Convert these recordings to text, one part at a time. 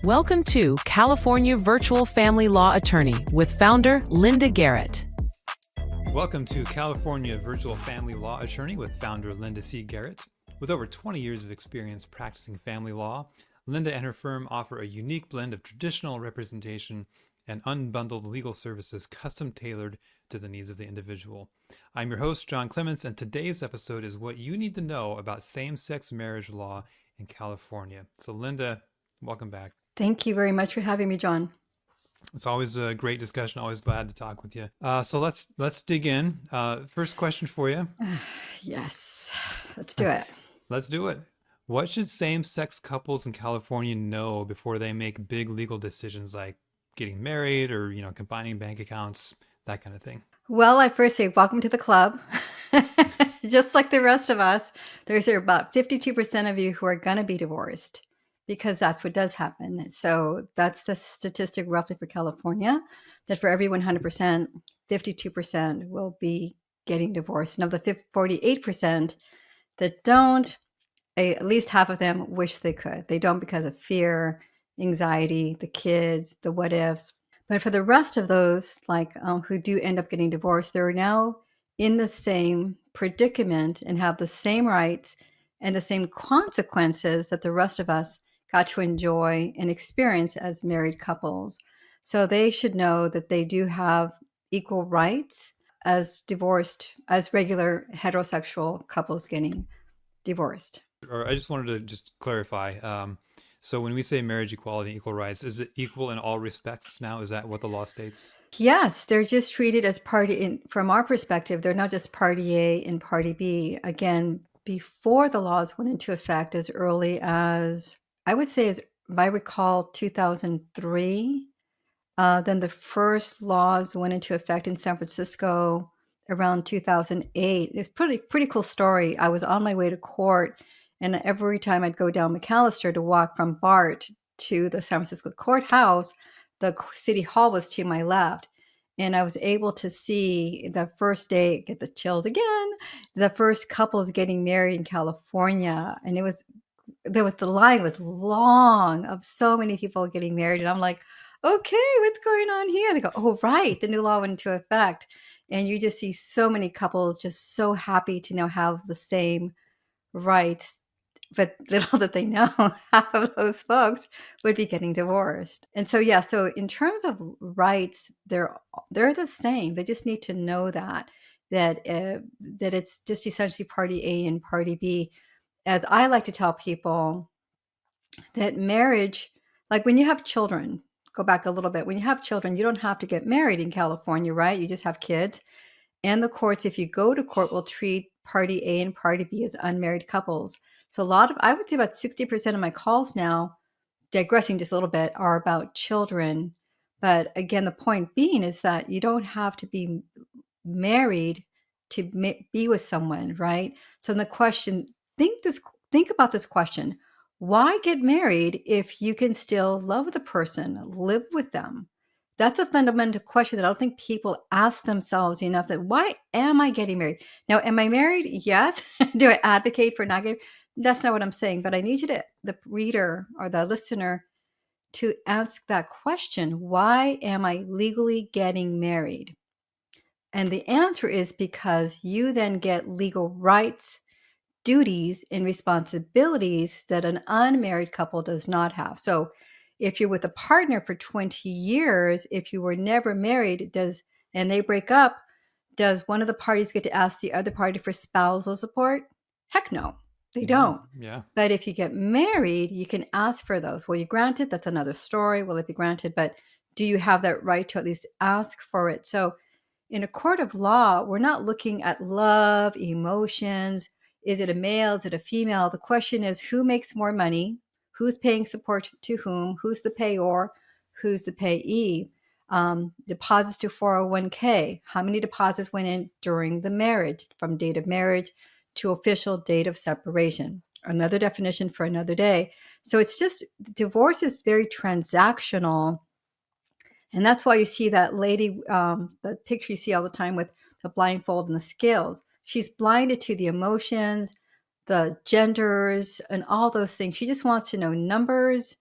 Welcome to California Virtual Family Law Attorney with founder Linda Garrett. Welcome to California Virtual Family Law Attorney with founder Linda C. Garrett. With over 20 years of experience practicing family law, Linda and her firm offer a unique blend of traditional representation and unbundled legal services custom tailored to the needs of the individual. I'm your host, Jon Clemence, and today's episode is what you need to know about same-sex marriage law in California. So Linda, welcome back. Thank you very much for having me, John. It's always a great discussion. Always glad to talk with you. So let's dig in. First question for you. Yes, let's do it. Let's do it. What should same-sex couples in California know before they make big legal decisions like getting married or, combining bank accounts, that kind of thing? Well, I first say welcome to the club. Just like the rest of us, there's about 52% of you who are going to be divorced, because that's what does happen. So that's the statistic roughly for California, that for every 100%, 52% will be getting divorced. And of the 48% that don't, at least half of them wish they could. They don't because of fear, anxiety, the kids, the what ifs. But for the rest of those, who do end up getting divorced, they're now in the same predicament and have the same rights and the same consequences that the rest of us got to enjoy and experience as married couples. So they should know that they do have equal rights as regular heterosexual couples getting divorced. Or I just wanted to just clarify. So when we say marriage equality and equal rights, is it equal in all respects now? Is that what the law states? Yes, they're just treated as from our perspective, they're not just party A and party B. Again, before the laws went into effect as early as, I would say, as I recall, 2003. Then the first laws went into effect in San Francisco around 2008. It's pretty cool story. I was on my way to court, and every time I'd go down McAllister to walk from BART to the San Francisco courthouse, the city hall was to my left. And I was able to see the first day, get the chills again, the first couples getting married in California. And the line was long of so many people getting married. And I'm like, okay, what's going on here? They go, oh, right, the new law went into effect. And you just see so many couples just so happy to now have the same rights. But little that they know, half of those folks would be getting divorced. And so, so in terms of rights, they're the same. They just need to know that it's just essentially party A and party B. As I like to tell people, that marriage, like when you have children, go back a little bit, when you have children, you don't have to get married in California, right? You just have kids. And the courts, if you go to court, will treat party A and party B as unmarried couples. So I would say about 60% of my calls now, digressing just a little bit, are about children. But again, the point being is that you don't have to be married to be with someone, right? So the question, think about this question. Why get married if you can still love the person, live with them? That's a fundamental question that I don't think people ask themselves enough, that why am I getting married? Now, am I married? Yes. Do I advocate for not getting? That's not what I'm saying, but I need the reader or the listener, to ask that question. Why am I legally getting married? And the answer is because you then get legal rights, duties, and responsibilities that an unmarried couple does not have. So if you're with a partner for 20 years, if you were never married, and they break up, does one of the parties get to ask the other party for spousal support? Heck no, they don't. Yeah. But if you get married, you can ask for those. Will you grant it? That's another story. Will it be granted? But do you have that right to at least ask for it? So in a court of law, we're not looking at love, emotions. Is it a male? Is it a female? The question is, who makes more money? Who's paying support to whom? Who's the payor? Who's the payee? Deposits to 401k. How many deposits went in during the marriage, from date of marriage to official date of separation? Another definition for another day. So it's just, divorce is very transactional. And that's why you see that lady, the picture you see all the time with the blindfold and the scales. She's blinded to the emotions, the genders, and all those things. She just wants to know numbers,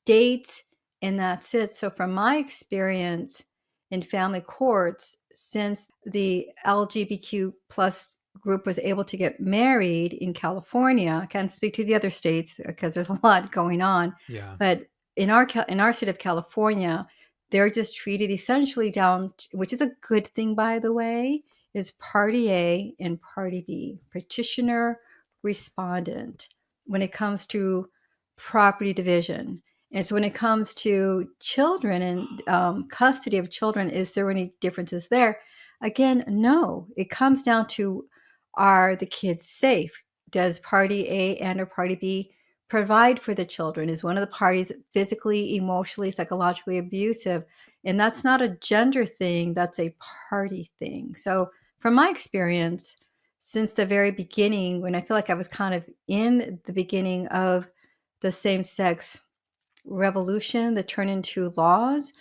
dates, and that's it. So from my experience in family courts, since the LGBTQ plus group was able to get married in California, I can't speak to the other states because there's a lot going on, Yeah. but in our state of California, they're just treated essentially down, which is a good thing, by the way, is party A and party B, petitioner, respondent, when it comes to property division. And so when it comes to children and custody of children, is there any differences there? Again, no. It comes down to, are the kids safe? Does party A and or party B provide for the children? Is one of the parties physically, emotionally, psychologically abusive? And that's not a gender thing, that's a party thing. So from my experience, since the very beginning, when I feel like I was kind of in the beginning of the same-sex revolution that turned into laws,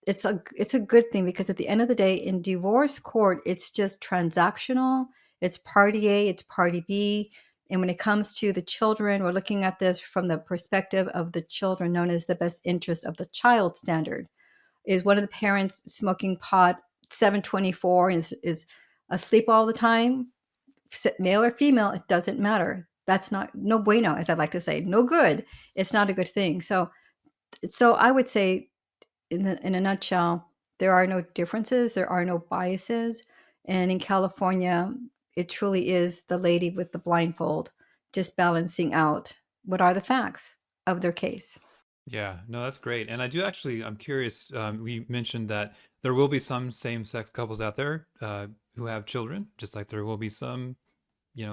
it's a good thing, because at the end of the day, in divorce court, it's just transactional. It's party A, it's party B. And when it comes to the children, we're looking at this from the perspective of the children, known as the best interest of the child standard. Is one of the parents smoking pot 724 and is asleep all the time, male or female, it doesn't matter. That's not no bueno, as I'd like to say, no good. It's not a good thing. So I would say, in a nutshell, there are no differences, there are no biases, and in California, it truly is the lady with the blindfold, just balancing out what are the facts of their case. Yeah, no, that's great. And I do actually, I'm curious. We mentioned that there will be some same-sex couples out there who have children, just like there will be some,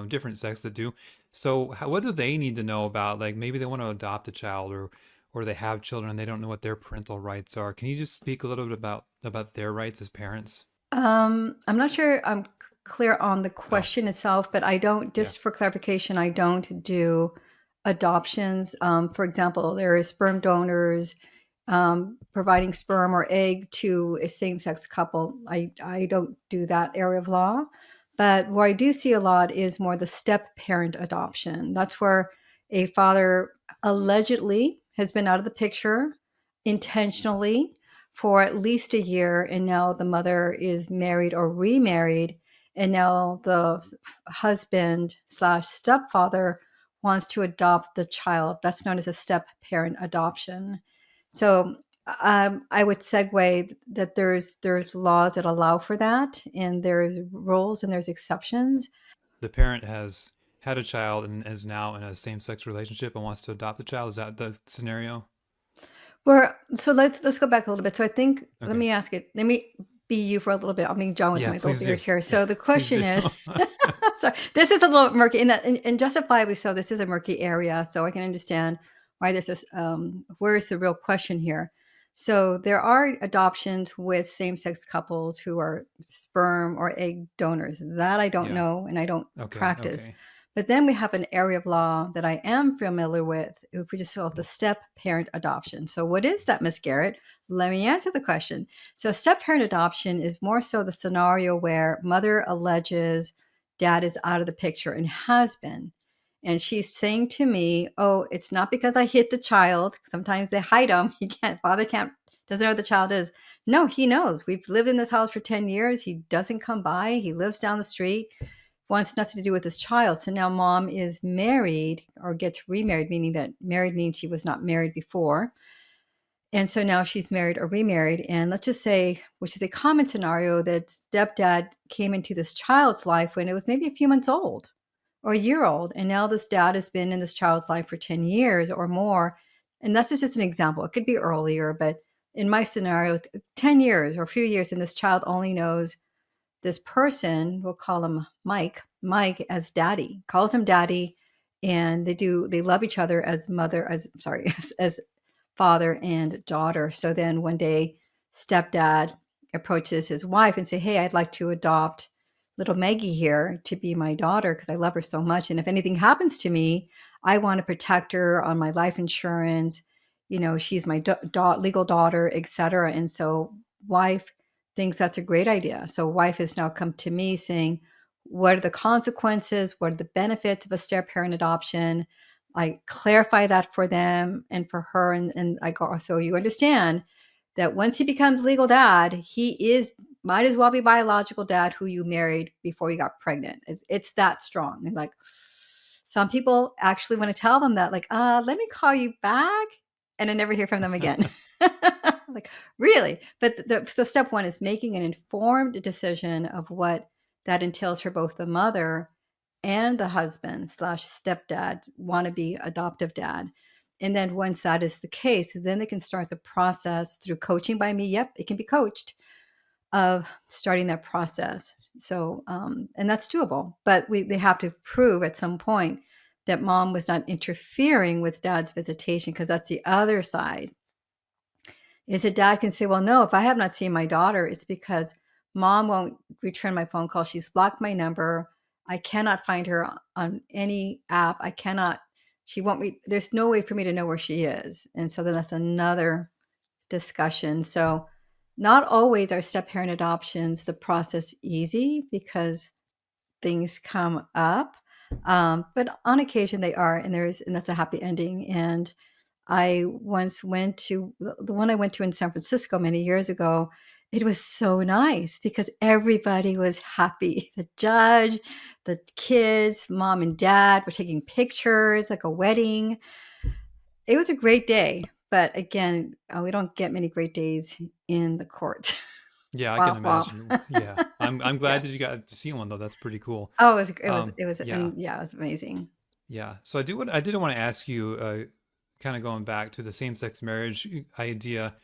different sex that do. So, what do they need to know about? Like maybe they want to adopt a child, or they have children and they don't know what their parental rights are. Can you just speak a little bit about their rights as parents? I'm not sure I'm clear on the Oh, question itself, but I don't, yeah, just for clarification, I don't do adoptions. For example, there is sperm donors providing sperm or egg to a same-sex couple. I don't do that area of law. But where I do see a lot is more the step-parent adoption. That's where a father allegedly has been out of the picture intentionally for at least a year, and now the mother is married or remarried, and now the husband slash stepfather wants to adopt the child. That's known as a step parent adoption. So I would segue that there's laws that allow for that, and there's rules and there's exceptions. the parent has had a child and is now in a same-sex relationship and wants to adopt the child. Is that the scenario? So let's go back a little bit. So I think, let Okay. me ask it. Let me be you for a little bit. I'll be John with Yeah, my little please do. beard here. Yeah, So the please question do. is, so this is a little murky, and justifiably so. This is a murky area, so I can understand why there's this. Where's the real question here? So there are adoptions with same-sex couples who are sperm or egg donors. That I don't Yeah. know, and I don't Okay. practice. Okay. But then we have an area of law that I am familiar with, which is called the step parent adoption. So, what is that, Miss Garrett? Let me answer the question. So, step parent adoption is more so the scenario where mother alleges dad is out of the picture and has been. And she's saying to me, "Oh, it's not because I hit the child. Sometimes they hide them. Father can't, doesn't know who the child is. No, he knows. We've lived in this house for 10 years. He doesn't come by. He lives down the street, wants nothing to do with his child." So now mom is married or gets remarried, meaning that married means she was not married before. And so now she's married or remarried. And let's just say, which is a common scenario, that stepdad came into this child's life when it was maybe a few months old or a year old. And now this dad has been in this child's life for 10 years or more. And that's just an example. It could be earlier, but in my scenario, 10 years or a few years, and this child only knows this person, we'll call him Mike as daddy, calls him daddy, and they love each other as as father and daughter. So then one day, stepdad approaches his wife and say, "Hey, I'd like to adopt little Maggie here to be my daughter because I love her so much. And if anything happens to me, I want to protect her on my life insurance. She's my legal daughter, etc." And so wife thinks that's a great idea. So wife has now come to me saying, "What are the consequences? What are the benefits of a step parent adoption? I clarify that for them and for her. And I go, so you understand that once he becomes legal dad, might as well be biological dad who you married before you got pregnant. It's that strong. And like, some people actually want to tell them that, like, let me call you back. And I never hear from them again. Like, really? But so step one is making an informed decision of what that entails for both the mother and the husband / stepdad, wannabe adoptive dad. And then once that is the case, then they can start the process through coaching by me. Yep, it can be coached, of starting that process. So, and that's doable, but they have to prove at some point that mom was not interfering with dad's visitation, because that's the other side. Is that dad can say, well, no, if I have not seen my daughter, it's because mom won't return my phone call. She's blocked my number. I cannot find her on any app. She won't there's no way for me to know where she is. And so then that's another discussion. So not always are step-parent adoptions the process easy, because things come up. But on occasion they are, and that's a happy ending. And I once went to the one I went to in San Francisco many years ago. It was so nice because everybody was happy. The judge, the kids, mom and dad were taking pictures like a wedding. It was a great day. But again, we don't get many great days in the court. Yeah, I can Womp womp. imagine. Yeah. I'm glad Yeah. that you got to see one though. That's pretty cool. Oh, it was, Yeah. and yeah, it was amazing. Yeah. So I did want to ask you, kind of going back to the same-sex marriage idea.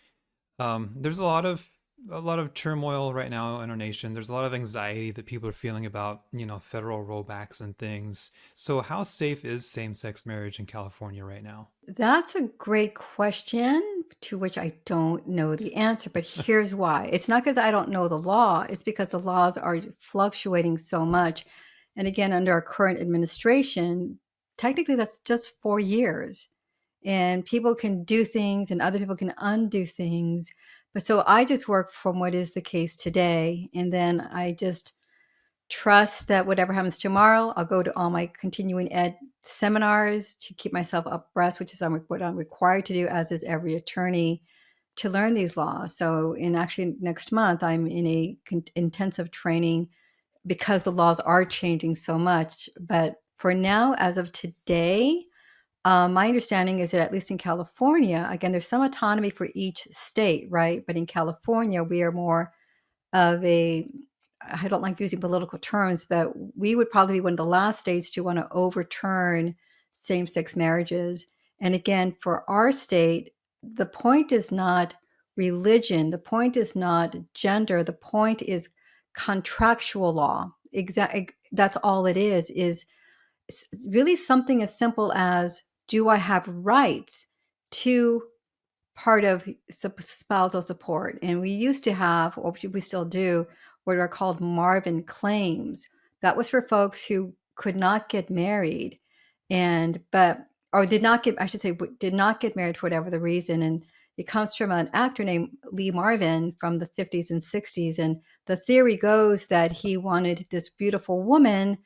There's a lot of turmoil right now in our nation. There's a lot of anxiety that people are feeling about, federal rollbacks and things. So how safe is same-sex marriage in California right now? That's a great question to which I don't know the answer, but here's why. It's not because I don't know the law, it's because the laws are fluctuating so much. And again, under our current administration, technically that's just 4 years. And people can do things and other people can undo things. But so I just work from what is the case today. And then I just trust that whatever happens tomorrow, I'll go to all my continuing ed seminars to keep myself abreast, which is what I'm required to do, as is every attorney, to learn these laws. So actually next month, I'm in a intensive training because the laws are changing so much. But for now, as of today, my understanding is that at least in California, again, there's some autonomy for each state, right? But in California, we are more of I don't like using political terms, but we would probably be one of the last states to want to overturn same-sex marriages. And again, for our state, the point is not religion. The point is not gender. The point is contractual law. Exactly. That's all it is really something as simple as, do I have rights to part of spousal support? And we used to have, or we still do, what are called Marvin claims. That was for folks who could not get married or did not get, I should say, did not get married for whatever the reason. And it comes from an actor named Lee Marvin from the 50s and 60s. And the theory goes that he wanted this beautiful woman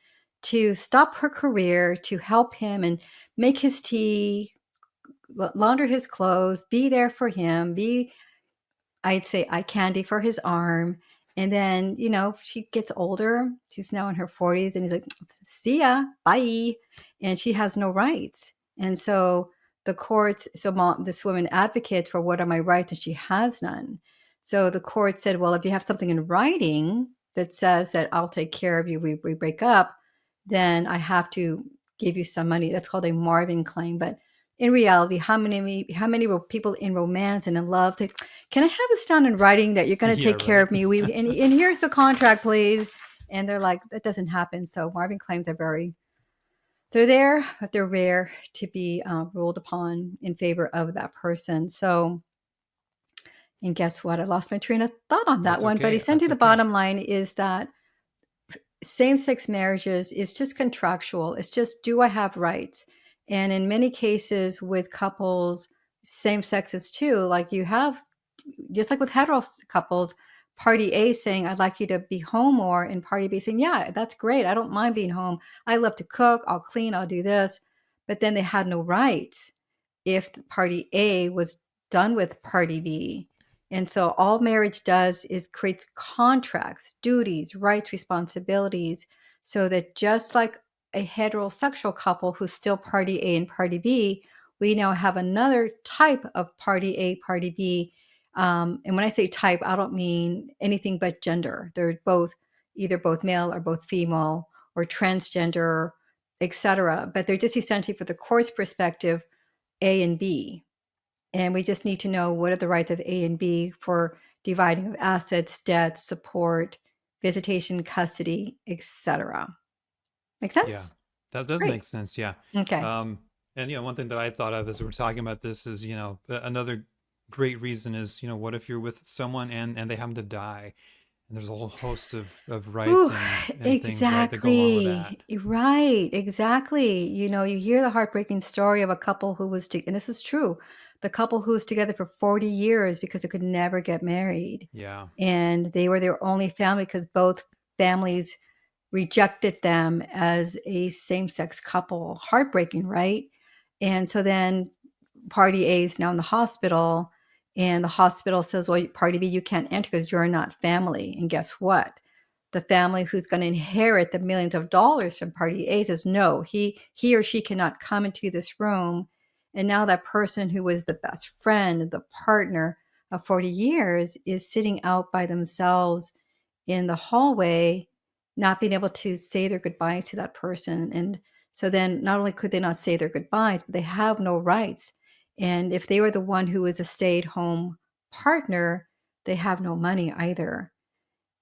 to stop her career, to help him and make his tea, launder his clothes, be there for him, I'd say eye candy for his arm. And then, she gets older. She's now in her 40s. And he's like, see ya, bye. And she has no rights. And so the courts, this woman advocates for what are my rights, and she has none. So the court said, well, if you have something in writing that says that I'll take care of you, we break up, then I have to give you some money. That's called a Marvin claim. But in reality, how many people in romance and in love say, can I have this down in writing that you're going to take care of me? And here's the contract, please. And they're like, that doesn't happen. So Marvin claims they're there, but they're rare to be ruled upon in favor of that person. So, and guess what? I lost my train of thought on that one. But essentially the bottom line is that same-sex marriages is just contractual. It's just, do I have rights? And in many cases with couples, same sexes too, like you have, just like with hetero couples, party A saying, I'd like you to be home more, and party B saying, yeah, that's great. I don't mind being home. I love to cook. I'll clean. I'll do this. but then they had no rights if party A was done with party B. And so all marriage does is creates contracts, duties, rights, responsibilities, so that just like a heterosexual couple who's still party A and party B, we now have another type of party A, party B. And when I say type, I don't mean anything but gender. They're both either both male or both female or transgender, etc. But they're just essentially, for the court's perspective, A and B. And we just need to know what are the rights of A and B for dividing of assets, debts, support, visitation, custody, etc. Make sense? Yeah, that does Great. make sense. Yeah. Okay. And one thing that I thought of as we're talking about this is, another great reason is, what if you're with someone and they happen to die, and there's a whole host of rights Ooh, and things, right, that go along with that. exactly. Right, exactly. You hear the heartbreaking story of a couple who was, and this is true, the couple who was together for 40 years because they could never get married. Yeah. And they were their only family because both families rejected them as a same-sex couple. Heartbreaking, right? And so then party A is now in the hospital, and the hospital says, well, party B, you can't enter because you're not family. And guess what? The family who's going to inherit the millions of dollars from party A says, no, he or she cannot come into this room. And now that person who was the best friend, the partner of 40 years, is sitting out by themselves in the hallway, not being able to say their goodbyes to that person. And so then not only could they not say their goodbyes, but they have no rights. And if they were the one who was a stay-at-home partner, they have no money either.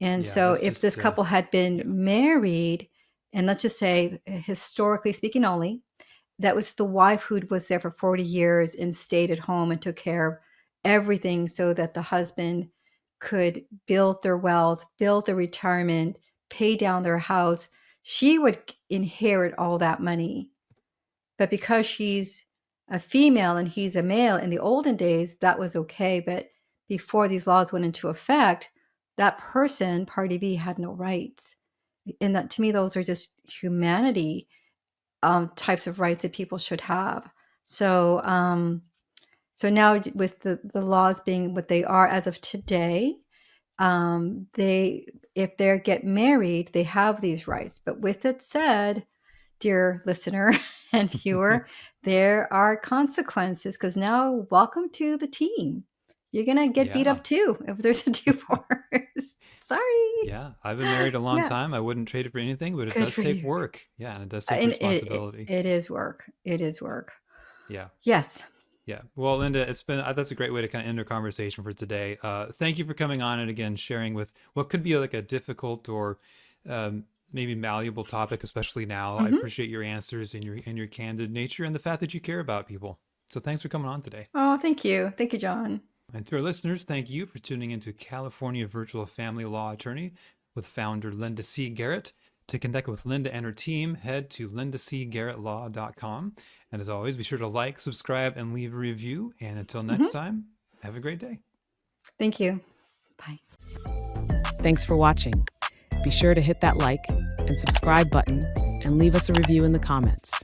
And Yeah, so that's if this just couple had been yeah. married, and let's just say historically speaking only, that was the wife who was there for 40 years and stayed at home and took care of everything so that the husband could build their wealth, build their retirement, pay down their house, she would inherit all that money. But because she's a female and he's a male, in the olden days, that was okay. But before these laws went into effect, that person, party B, had no rights. And that, to me, those are just humanity types of rights that people should have. So, so now with the laws being what they are as of today, if they get married, they have these rights. But with it said, dear listener and viewer, there are consequences, because now welcome to the team. You're going to get beat Yeah. up too if there's a divorce. Sorry. Yeah, I've been married a long Yeah. time. I wouldn't trade it for anything, but it Good does for take you. work. Yeah, and it does take And responsibility. it is work. It is work. Yeah. Yes. Yeah. Well, Linda, it's been that's a great way to kind of end our conversation for today. Thank you for coming on and again sharing with what could be like a difficult or maybe malleable topic, especially now. I appreciate your answers and your candid nature and the fact that you care about people. So thanks for coming on today. Oh, thank you. Thank you, John. And to our listeners, thank you for tuning into California Virtual Family Law Attorney with founder Linda C. Garrett. To connect with Linda and her team, head to lindacgarrettlaw.com. And as always, be sure to like, subscribe, and leave a review. And until next time, have a great day. Thank you. Bye. Thanks for watching. Be sure to hit that like and subscribe button and leave us a review in the comments.